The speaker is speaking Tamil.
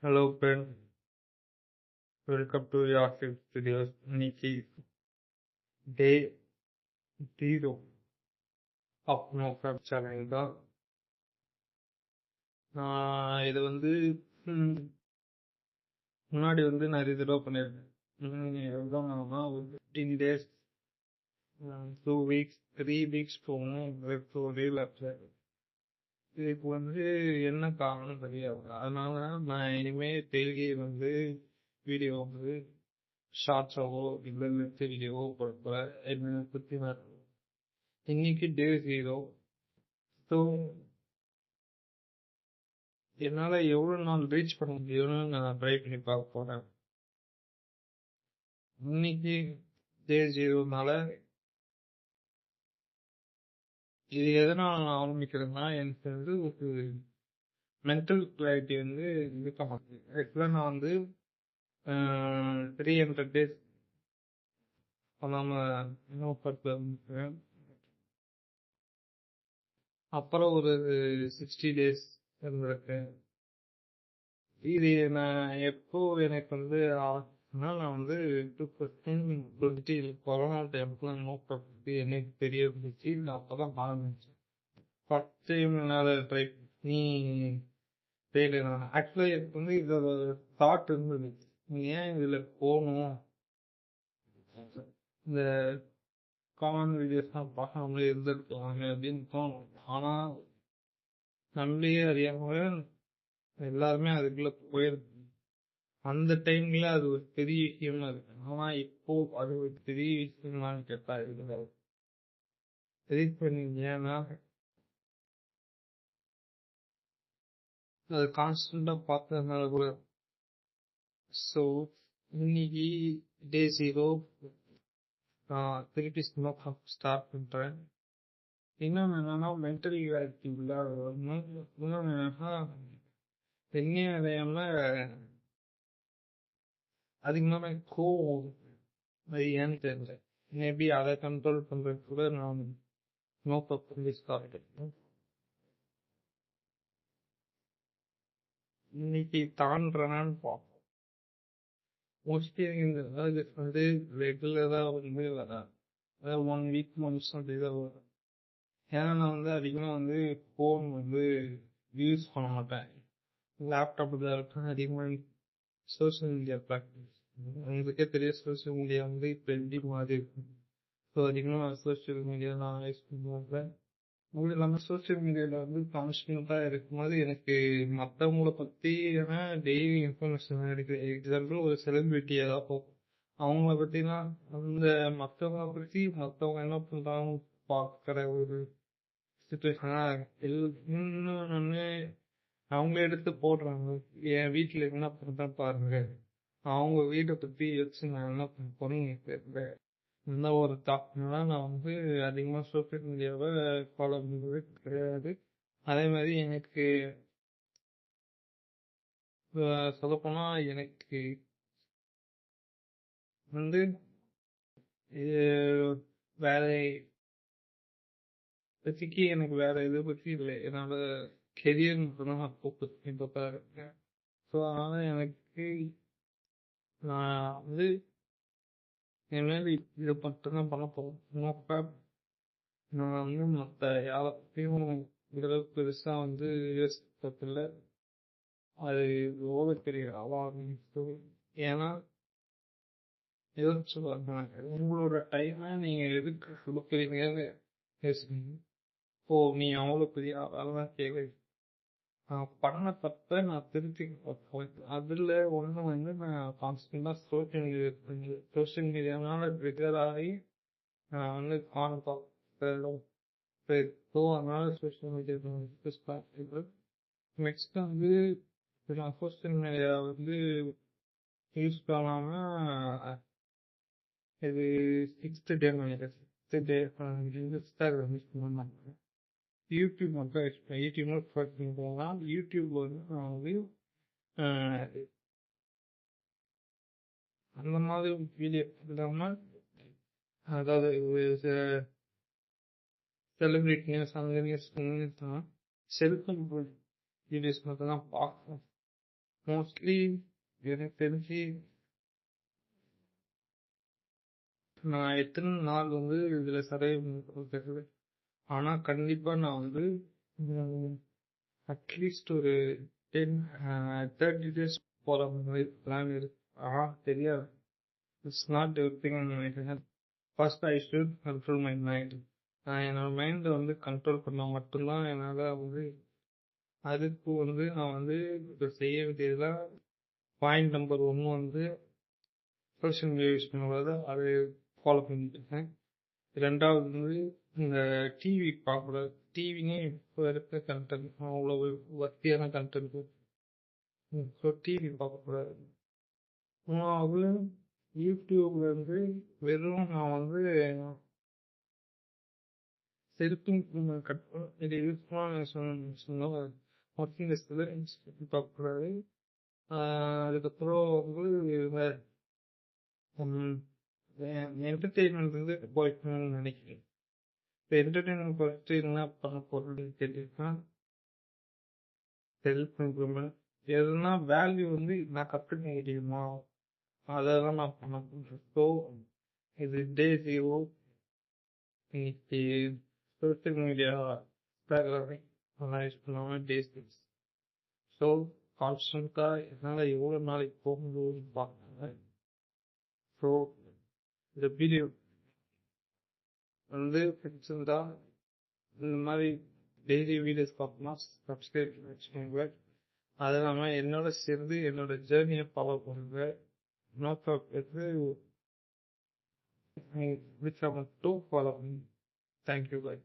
ஹலோ ஃப்ரெண்ட், வெல்கம் டு யார் வீடியோஸ். இன்னைக்கு டே 0 ஆஃப் நோ ஃபேப் சேனல் தான். நான் இது ம், முன்னாடி நிறைய தடவை பண்ணியிருக்கேன். எவ்வளோனா ஒரு 15 days, 2 weeks, 3 weeks போகணும். இதுக்கு என்ன காரணம் தெரியாது. அதனால நான் இனிமே டெய்லி வீடியோ ஷார்ட்ஸாவோ இல்லை நெட் வீடியோவோ போட என்னை பற்றி இன்னைக்கு டே 0. ஸோ என்னால் எவ்வளோ நாள் ரீச் பண்ண முடியும்னு நான் ட்ரை பண்ணி பார்க்க போகிறேன். இன்னைக்கு டே 0னால இது எதனால் நான் ஆரம்பிக்கிறேன்னா, எனக்கு ஒரு மென்டல் கிளாரிட்டி இருக்க மாட்டேங்குது. ஆக்சுவலாக நான் 300 days பண்ணாமல் இருந்திருக்கேன். அப்புறம் ஒரு 60 days இருந்திருக்கேன். இது நான் எப்போ எனக்கு நான் 2020 கொரோனா டைம்ல நோக்கை பற்றி எனக்கு தெரிய இருந்துச்சு. நான் அப்போதான் ஆரம்பிச்சேன். ஃபர்ஸ்ட் டைம் என்னால் ட்ரை பண்ணி ஃபெயிலியர் ஆனேன். ஆக்சுவலாக எனக்கு இதோட தாட் இருந்தது, ஏன் இதில் போகணும், இந்த காமன் வீடியோஸ்லாம் பார்க்காமலே இருந்திருக்காங்க அப்படின்னு தோணும். ஆனால் நம்மளையே அறியாமல் எல்லாருமே அதுக்குள்ள போயிருக்கு. அந்த டைம்ல அது ஒரு பெரிய விஷயமா இருக்கு. ஆனா இப்போ அது ஒரு பெரிய விஷயமானு கேட்டா இருக்காது. ஏன்னா அது கான்ஸ்டன்டா பார்த்ததுனால கூட. ஸோ இன்னைக்கு டே 0 நான் திருப்பி ஸ்டார்ட் பண்றேன். இன்னொன்று என்னன்னா மென்டல் கிளாரிட்டி இல்லாத வரணும். இன்னொன்று என்னன்னா பெண்ணே அடையாம அதிகமான கோவம், அது ஏன்னு தெரியல. மேபி அதை கண்ட்ரோல் பண்றது கூட நான் நோக்க பண்ணி ஸ்டார்ட் பண்ணேன். இன்னைக்கு தாண்டனான்னு பார்ப்போம். மோஸ்ட்லி அதாவது ரெகுலராக வராது. அதாவது 1 week ஒன்ஸ் அப்படிதான் வரும். ஏன்னா நான் அதிகமாக ஃபோன் யூஸ் பண்ண மாட்டேன். லேப்டாப் தான் இருக்கும். அதிகமாக சோசியல் மீடியா ப்ராக்டிஸ் உங்களுக்கே தெரிய, சோசியல் மீடியா இப்போ எப்படி மாதிரி இருக்கும். ஸோ அதிகமாக சோசியல் மீடியா நான் யூஸ் பண்ணுவேன். அது இல்லாமல் சோசியல் மீடியாவில் கான்ஸ்டன்ட்டாக இருக்கும்போது எனக்கு மற்றவங்கள பற்றி டெய்லி இன்ஃபர்மேஷன் இருக்குது. எக்ஸாம்பிள் ஒரு செலிபிரிட்டி ஏதாவது போகும், அவங்கள பற்றினா மற்றவங்கள பற்றி மற்றவங்க என்ன பண்ணுறாங்க பார்க்குற ஒரு சுச்சுவேஷனாக இன்னொன்று அவங்க எடுத்து போடுறாங்க. என் வீட்டில் என்ன பண்ணுறேன் பாருங்க, அவங்க வீட்டை பற்றி யோசிச்சு நான் என்ன பண்ண போறேன்னு இந்த ஒரு தாட்னால நான் அதிகமாக சோசியல் மீடியாவை ஃபாலோ பண்ணுறது கிடையாது. அதே மாதிரி எனக்கு சொல்லப்போனால் எனக்கு வேலை பற்றிக்கு எனக்கு வேற இதை பற்றி இல்லை. என்னோட கெரியர் மட்டும்தான் நான் ஃபோக்கஸ் பண்ணி இருக்கேன். ஸோ அதனால் எனக்கு நான் என்னால் இதை மட்டும்தான் பண்ண போகிறேன். நான் மற்ற யாரை பற்றியும் இந்தளவுக்கு பெருசாக யோசிப்பதில்லை. அது எவ்வளோ பெரிய அவார்டு. ஏன்னா யோசிச்சு பாருங்க, உங்களோட டைமை நீங்கள் எதுக்கு கொடுக்குறீங்கன்னு யோசிக்கணும். ஓ, நீ அவ்வளோ பெரிய அதெல்லாம் கேள்வி நான் பண்ண தப்ப நான் திருத்தி அதில் ஒன்று நான் கான்ஸ்டன்டாக சோஷியல் மீடியானால ட்ரிகர் ஆகி நான் ஸோ அதனால சோஷியல் மீடியா யூஸ் பண்ணுறது. நெக்ஸ்ட் நான் சோஷியல் மீடியா யூஸ் பண்ணாமல் இது 6th டே நினைக்கிறேன். 6th டே இன்ஸ்டாகிராம் யூஸ் பண்ணாங்க. யூடியூப் மட்டும் யூஸ் பண்ணேன். யூடியூப் பார்த்தீங்கன்னா யூடியூப் நான் அந்த மாதிரி வீடியோ இல்லாமல், அதாவது செலிபிரிட்டி செல்ஃப் வீடியோஸ் மட்டும் தான் பார்க்கணும். மோஸ்ட்லி எனக்கு தெரிஞ்சு நான் எத்தனை நாள் வந்து இதுல தெரியல. ஆனா கண்டிப்பா நான் வந்து அட்லீஸ்ட் ஒரு 30 days போற மாதிரி பிளான் இருக்கு. தெரியாது. It's not everything in my hand. First I should control my mind. நான் என்னோட மைண்டை வந்து கண்ட்ரோல் பண்ணா மட்டும்தான் என்னால் வந்து அதுக்கு வந்து நான் வந்து இப்போ செய்ய வேண்டியதுலாம் பாயிண்ட் நம்பர் 1 வந்து சோஷியல் மீடியா யூஸ் பண்ணும்போது அதை ஃபாலோ பண்ணிட்டு இருக்கேன். ரெண்டாவது வந்து இந்த டிவி பார்க்கக்கூடாது. டிவினே இப்போ இருக்க கண்டென்ட் அவ்வளோ வசதியான கண்டென்ட். ஸோ டிவி பார்க்கக்கூடாது. மூணாவது யூடியூப்ல இருந்து வெறும் நான் வந்து செல்ஃப் இம்ப்ரூவ்மெண்ட் இது யூஸ்ஃபுல்லாக சொன்னோம். ஒர்க்கிங் டெஸ்ட்டில் பார்க்கக்கூடாது. அதுக்கப்புறம் வந்து என்டர்டெயின்மெண்ட் வந்து போய்க்கணும்னு நினைக்கிறேன். இப்போ என்டர்டெயின்மெண்ட் பொறுத்து என்ன பண்ண போகிறது கேட்டீங்கன்னா செல்ஃப் இம்ப்ரூவ்மெண்ட் எதுனா வேல்யூ வந்து நான் கற்றுக்க முடியுமா அதெல்லாம் நான் பண்ண போகிறேன். ஸோ இது டே 0. இன்னைக்கு சோஷியல் மீடியா அதெல்லாம் யூஸ் பண்ணாமல் டே 6. ஸோ கான்ஸ்டண்ட்டாக என்னால் எவ்வளோ நாளைக்கு போக முடியும்னு பார்க்குறேன். ஸோ இந்த வீடியோ வந்து பிடிச்சிருந்தா இந்த மாதிரி டெய்லி வீடியோஸ் பார்க்கணும்னா சப்ஸ்கிரைப் பண்ணி வச்சுக்கோங்க. அது இல்லாமல் என்னோட சேர்ந்து என்னோட ஜேர்னியை ஃபாலோ பண்ணுங்க. நோக்கம் வந்து பிடிச்ச மட்டும் ஃபாலோ பண்ணுங்க. Thank you bye.